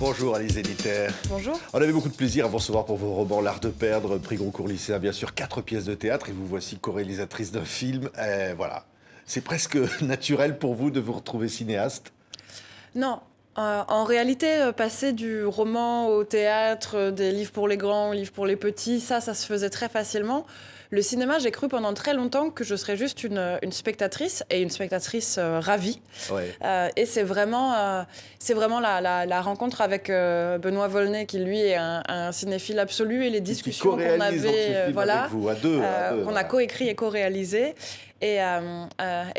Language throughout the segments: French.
Bonjour Alizé Zéniter. Bonjour. On avait beaucoup de plaisir à vous recevoir pour vos romans L'Art de perdre, prix Goncourt lycéen, bien sûr, 4 pièces de théâtre et vous voici co-réalisatrice d'un film. Voilà, c'est presque naturel pour vous de vous retrouver cinéaste? Non. En réalité, passer du roman au théâtre, des livres pour les grands, livres pour les petits, ça se faisait très facilement. Le cinéma, j'ai cru pendant très longtemps que je serais juste une spectatrice, et une spectatrice ravie. Ouais. Et c'est vraiment la rencontre avec Benoît Volney, qui lui est un cinéphile absolu, et les discussions qu'on avait, avec vous, à deux, qu'on a coécrit et co-réalisé. Et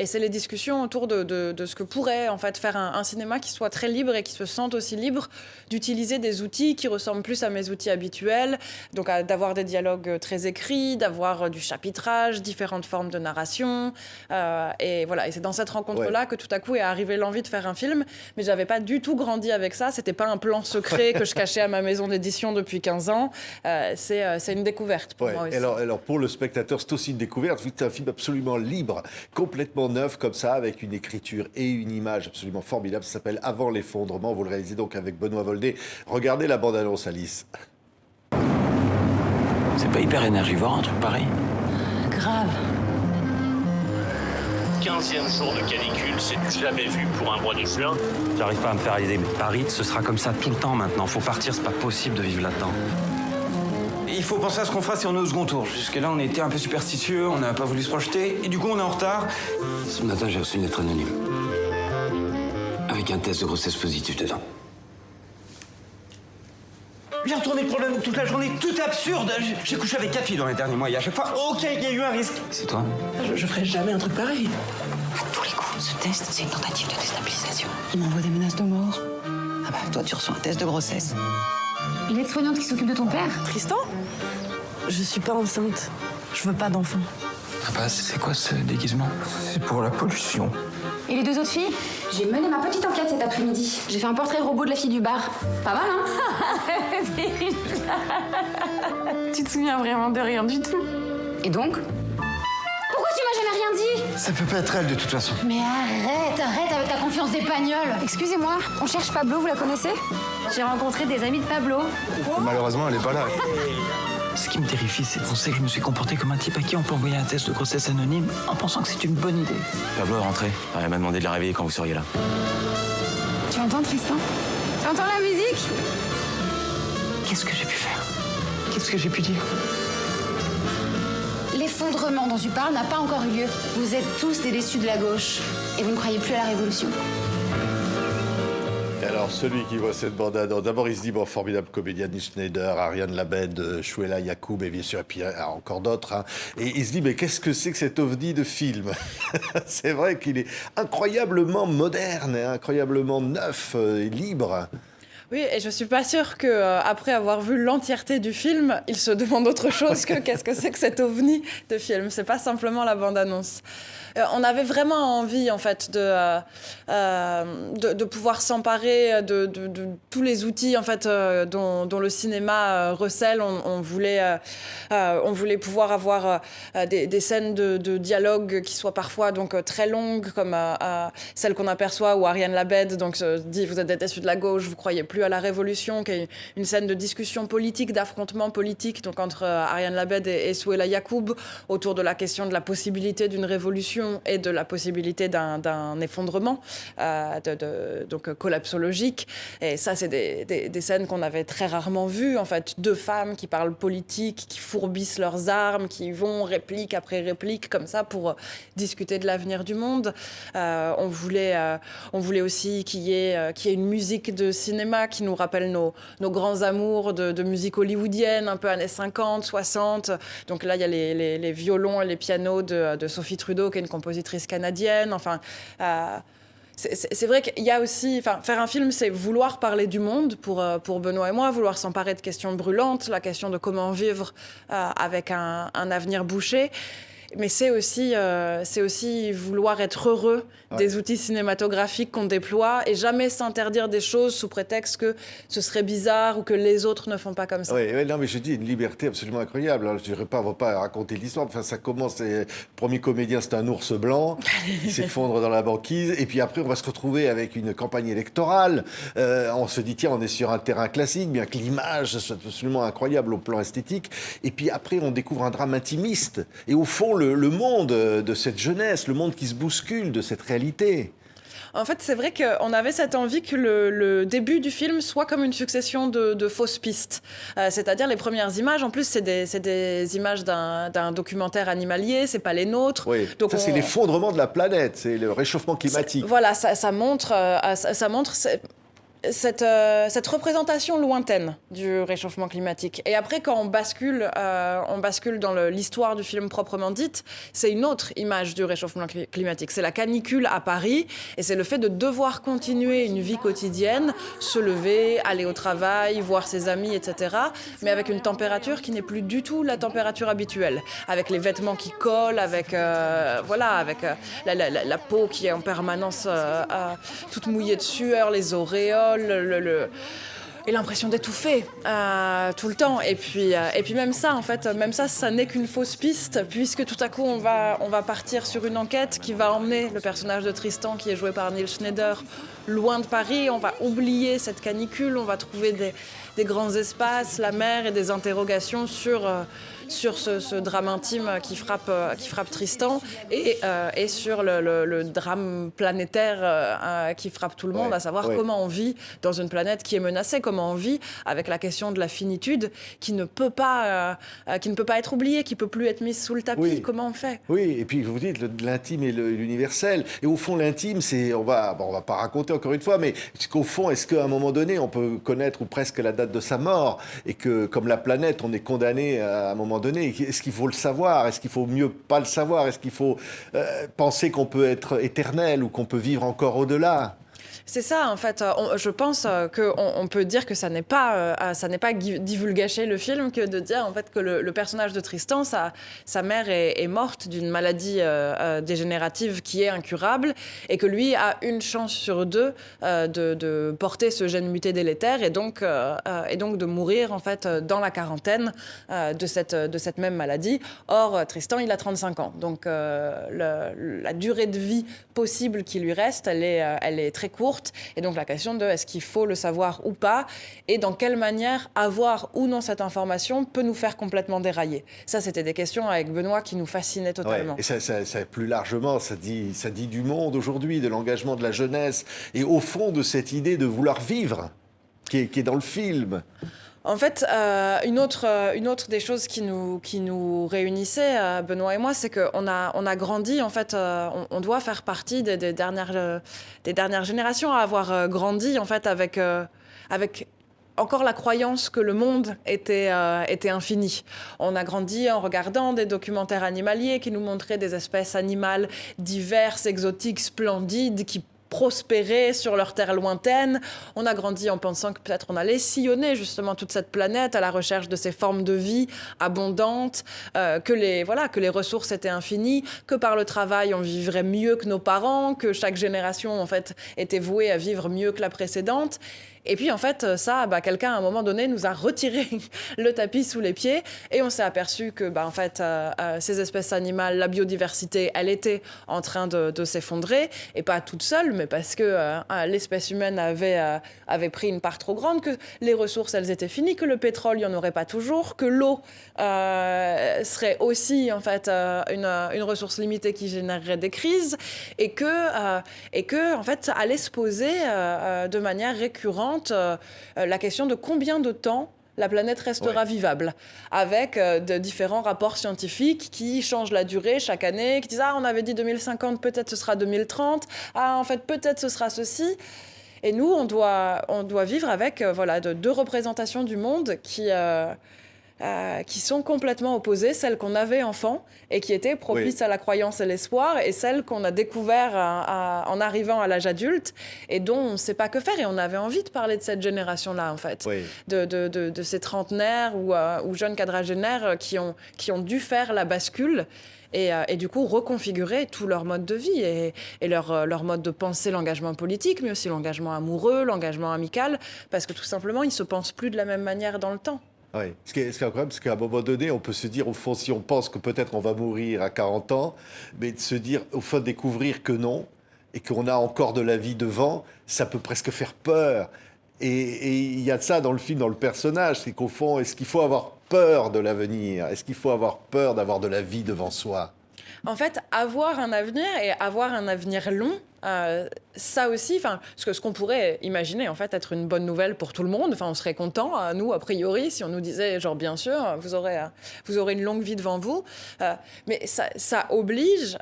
c'est les discussions autour de ce que pourrait en fait faire un cinéma qui soit très libre et qui se sente aussi libre d'utiliser des outils qui ressemblent plus à mes outils habituels, donc d'avoir des dialogues très écrits, d'avoir du chapitrage, différentes formes de narration, et voilà. Et c'est dans cette rencontre-là que tout à coup est arrivée l'envie de faire un film, mais j'avais pas du tout grandi avec ça. C'était pas un plan secret que je cachais à ma maison d'édition depuis 15 ans. C'est une découverte pour moi aussi. Alors pour le spectateur, c'est aussi une découverte, vu que c'est un film absolument libre, complètement neuf comme ça, avec une écriture et une image absolument formidable. Ça s'appelle Avant l'effondrement. Vous le réalisez donc avec Benoît Volney. Regardez la bande-annonce, Alice. C'est pas hyper énergivore, un truc pareil? Grave. 15e jour de canicule, c'est du jamais vu pour un mois de juin. J'arrive pas à me faire à l'idée, mais Paris, ce sera comme ça tout le temps maintenant. Faut partir, c'est pas possible de vivre là-dedans. Il faut penser à ce qu'on fera si on est au second tour. Jusque-là, on était un peu superstitieux, on n'a pas voulu se projeter, et du coup, on est en retard. Ce matin, j'ai reçu une lettre anonyme. Avec un test de grossesse positif dedans. J'ai retourné le problème toute la journée, tout est absurde. J'ai couché avec 4 filles dans les derniers mois, et à chaque fois, ok, il y a eu un risque. C'est toi? Je ferai jamais un truc pareil. À tous les coups, ce test, c'est une tentative de déstabilisation. Il m'envoie des menaces de mort. Ah bah, toi, tu reçois un test de grossesse. L'aide-soignante qui s'occupe de ton père? Tristan? Je suis pas enceinte. Je veux pas d'enfant. Ah bah, c'est quoi ce déguisement? C'est pour la pollution. Et les deux autres filles? J'ai mené ma petite enquête cet après-midi. J'ai fait un portrait robot de la fille du bar. Pas mal, hein? Tu te souviens vraiment de rien du tout. Et donc? Pourquoi tu m'as jamais rien dit? Ça peut pas être elle de toute façon. Mais arrête avec ta confiance d'épagneul. Excusez-moi, on cherche Pablo, vous la connaissez? J'ai rencontré des amis de Pablo. Malheureusement, elle est pas là. Ce qui me terrifie, c'est de penser que je me suis comporté comme un type à qui on peut envoyer un test de grossesse anonyme en pensant que c'est une bonne idée. Pablo est rentré. Elle m'a demandé de la réveiller quand vous seriez là. Tu entends, Tristan? Tu entends la musique? Qu'est-ce que j'ai pu faire? Qu'est-ce que j'ai pu dire? L'effondrement dont tu parles n'a pas encore eu lieu. Vous êtes tous des déçus de la gauche. Et vous ne croyez plus à la révolution. Et alors, celui qui voit cette bande-annonce, d'abord il se dit, bon, formidable comédien, Denis Schneider, Ariane Labed, Chouela Yacoub, et bien sûr, et puis encore d'autres. Hein. Et il se dit, mais qu'est-ce que c'est que cet ovni de film? C'est vrai qu'il est incroyablement moderne, incroyablement neuf et libre. Oui, et je suis pas sûre que après avoir vu l'entièreté du film, il se demande autre chose que qu'est-ce que c'est que cet ovni de film. C'est pas simplement la bande-annonce. On avait vraiment envie, en fait, de pouvoir s'emparer de tous les outils, en fait, dont le cinéma recèle. On voulait pouvoir avoir des scènes de dialogue qui soient parfois donc très longues, comme celle qu'on aperçoit où Ariane Labed donc dit vous êtes des déçus de la gauche, vous croyez plus à la révolution, qui est une scène de discussion politique, d'affrontement politique, donc entre Ariane Labed et Chouela Yacoub autour de la question de la possibilité d'une révolution et de la possibilité d'un effondrement, donc collapsologique. Et ça, c'est des scènes qu'on avait très rarement vues, en fait. Deux femmes qui parlent politique, qui fourbissent leurs armes, qui vont réplique après réplique, comme ça, pour discuter de l'avenir du monde. On voulait aussi qu'il y ait une musique de cinéma qui nous rappelle nos grands amours de musique hollywoodienne, un peu années 50, 60. Donc là, il y a les violons et les pianos de Sophie Trudeau, qui est une compositrice canadienne. Enfin, c'est vrai qu'il y a aussi... faire un film, c'est vouloir parler du monde pour Benoît et moi, vouloir s'emparer de questions brûlantes, la question de comment vivre avec un avenir bouché. Mais c'est aussi vouloir être heureux des outils cinématographiques qu'on déploie et jamais s'interdire des choses sous prétexte que ce serait bizarre ou que les autres ne font pas comme ça. Oui, non, mais je dis une liberté absolument incroyable. Alors, je ne vais pas raconter l'histoire. Enfin, ça commence, le premier comédien, c'est un ours blanc qui s'effondre dans la banquise. Et puis après, on va se retrouver avec une campagne électorale. On se dit, tiens, on est sur un terrain classique, bien que l'image soit absolument incroyable au plan esthétique. Et puis après, on découvre un drame intimiste. Et au fond, le monde de cette jeunesse, le monde qui se bouscule de cette réalité. En fait, c'est vrai qu'on avait cette envie que le début du film soit comme une succession de fausses pistes. C'est-à-dire les premières images, en plus, c'est des images d'un documentaire animalier, c'est pas les nôtres. Oui, donc ça, c'est l'effondrement de la planète, c'est le réchauffement climatique. Voilà, ça montre cette représentation lointaine du réchauffement climatique. Et après, quand on bascule dans l'histoire du film proprement dite, c'est une autre image du réchauffement climatique. C'est la canicule à Paris, et c'est le fait de devoir continuer une vie quotidienne, se lever, aller au travail, voir ses amis, etc., mais avec une température qui n'est plus du tout la température habituelle, avec les vêtements qui collent, avec la peau qui est en permanence toute mouillée de sueur, les auréoles, et l'impression d'étouffer tout le temps. Et puis même ça, en fait, ça n'est qu'une fausse piste, puisque tout à coup, on va partir sur une enquête qui va emmener le personnage de Tristan, qui est joué par Neil Schneider, loin de Paris. On va oublier cette canicule, on va trouver des grands espaces, la mer et des interrogations sur ce drame intime qui frappe Tristan et sur le drame planétaire qui frappe tout le monde, à savoir comment on vit dans une planète qui est menacée, comment on vit avec la question de la finitude qui ne peut pas être oubliée, qui ne peut plus être mise sous le tapis. Oui. Comment on fait ? Oui, et puis vous dites l'intime et l'universel. Et au fond, l'intime, c'est, on va pas raconter encore une fois, mais qu'au fond, est-ce qu'à un moment donné, on peut connaître ou presque la date de sa mort et que, comme la planète, on est condamné à un moment donné. Est-ce qu'il faut le savoir ? Est-ce qu'il faut mieux pas le savoir ? Est-ce qu'il faut penser qu'on peut être éternel ou qu'on peut vivre encore au-delà ? C'est ça, en fait. Je pense qu'on peut dire que ça n'est pas divulgacher le film que de dire en fait que le personnage de Tristan, sa mère est morte d'une maladie dégénérative qui est incurable et que lui a une chance sur deux de porter ce gène muté délétère et donc de mourir en fait dans la quarantaine de cette même maladie. Or, Tristan, il a 35 ans. Donc, la durée de vie possible qui lui reste, elle est très courte. Et donc la question de est-ce qu'il faut le savoir ou pas et dans quelle manière avoir ou non cette information peut nous faire complètement dérailler. Ça, c'était des questions avec Benoît qui nous fascinaient totalement. Ouais, et ça, plus largement, ça dit du monde aujourd'hui, de l'engagement de la jeunesse et au fond de cette idée de vouloir vivre qui est dans le film. En fait, une autre des choses qui nous réunissait, Benoît et moi, c'est qu'on a grandi. En fait, on doit faire partie des dernières générations à avoir grandi en fait avec encore la croyance que le monde était infini. On a grandi en regardant des documentaires animaliers qui nous montraient des espèces animales diverses, exotiques, splendides, qui prospérer sur leur terre lointaine. On a grandi en pensant que peut-être on allait sillonner justement toute cette planète à la recherche de ces formes de vie abondantes, que les ressources étaient infinies, que par le travail on vivrait mieux que nos parents, que chaque génération en fait était vouée à vivre mieux que la précédente. Et puis, en fait, quelqu'un, à un moment donné, nous a retiré le tapis sous les pieds et on s'est aperçu que, ces espèces animales, la biodiversité, elle était en train de s'effondrer et pas toute seule, mais parce que l'espèce humaine avait pris une part trop grande, que les ressources, elles étaient finies, que le pétrole, il n'y en aurait pas toujours, que l'eau serait aussi, en fait, une ressource limitée qui générerait des crises et que en fait, allait se poser de manière récurrente la question de combien de temps la planète restera vivable, avec de différents rapports scientifiques qui changent la durée chaque année, qui disent « Ah, on avait dit 2050, peut-être ce sera 2030. Ah, en fait, peut-être ce sera ceci. » Et nous, on doit vivre avec deux représentations du monde qui sont complètement opposées, celles qu'on avait enfant et qui étaient propices à la croyance et l'espoir, et celles qu'on a découvert en arrivant à l'âge adulte et dont on ne sait pas que faire. Et on avait envie de parler de cette génération-là, en fait, de ces trentenaires ou jeunes quadragénaires qui ont dû faire la bascule et du coup reconfigurer tout leur mode de vie et leur mode de penser l'engagement politique, mais aussi l'engagement amoureux, l'engagement amical, parce que tout simplement, ils ne se pensent plus de la même manière dans le temps. Oui. Ce qui est incroyable, c'est qu'à un moment donné, on peut se dire, au fond, si on pense que peut-être on va mourir à 40 ans, mais de se dire, au fond, découvrir que non, et qu'on a encore de la vie devant, ça peut presque faire peur. Et il y a de ça dans le film, dans le personnage, c'est qu'au fond, est-ce qu'il faut avoir peur de l'avenir? Est-ce qu'il faut avoir peur d'avoir de la vie devant soi? En fait, avoir un avenir et avoir un avenir long, ça aussi, ce qu'on pourrait imaginer, en fait, être une bonne nouvelle pour tout le monde. Enfin, on serait content, nous, a priori, si on nous disait, genre, bien sûr, vous aurez une longue vie devant vous. Mais ça oblige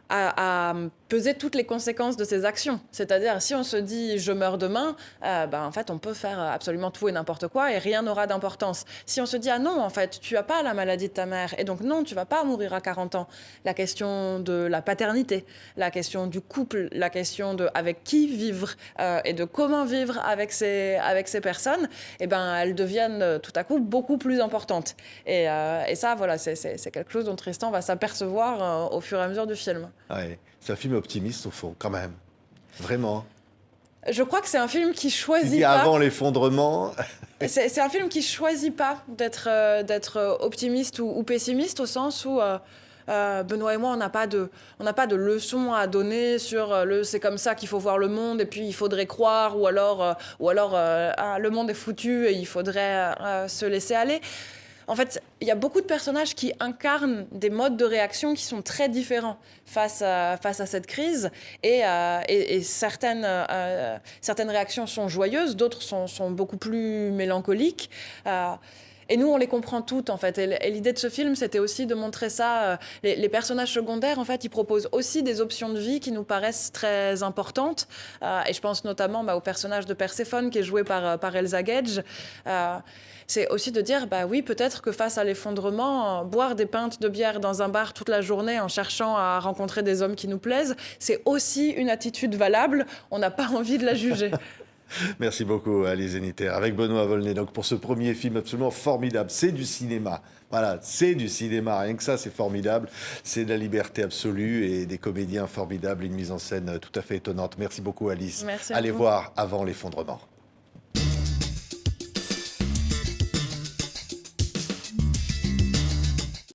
à peser toutes les conséquences de ses actions. C'est-à-dire, si on se dit « je meurs demain », en fait, on peut faire absolument tout et n'importe quoi et rien n'aura d'importance. Si on se dit « ah non, en fait, tu n'as pas la maladie de ta mère et donc non, tu ne vas pas mourir à 40 ans », la question de la paternité, la question du couple, la question de avec qui vivre et de comment vivre avec ces personnes, elles deviennent tout à coup beaucoup plus importantes. Et ça, voilà, c'est quelque chose dont Tristan va s'apercevoir au fur et à mesure du film. Ouais. C'est un film optimiste, au fond, quand même. Vraiment. Je crois que c'est un film qui Tu choisit dis pas... avant l'effondrement... C'est un film qui choisit pas d'être optimiste ou pessimiste, au sens où Benoît et moi, on n'a pas de leçon à donner sur c'est comme ça qu'il faut voir le monde et puis il faudrait croire, ou alors le monde est foutu et il faudrait se laisser aller. En fait, il y a beaucoup de personnages qui incarnent des modes de réaction qui sont très différents face à cette crise. Et certaines réactions sont joyeuses, d'autres sont beaucoup plus mélancoliques. Et nous, on les comprend toutes, en fait. Et l'idée de ce film, c'était aussi de montrer ça. Les personnages secondaires, en fait, ils proposent aussi des options de vie qui nous paraissent très importantes. Et je pense notamment au personnage de Perséphone, qui est joué par Elsa Gage. C'est aussi de dire, oui, peut-être que face à l'effondrement, boire des pintes de bière dans un bar toute la journée en cherchant à rencontrer des hommes qui nous plaisent, c'est aussi une attitude valable. On n'a pas envie de la juger. Merci beaucoup, Alice Zeniter, avec Benoît Volney. Donc, pour ce premier film absolument formidable, c'est du cinéma. Voilà, c'est du cinéma. Rien que ça, c'est formidable. C'est de la liberté absolue et des comédiens formidables, une mise en scène tout à fait étonnante. Merci beaucoup, Alice. Merci à Allez vous. voir Avant l'effondrement.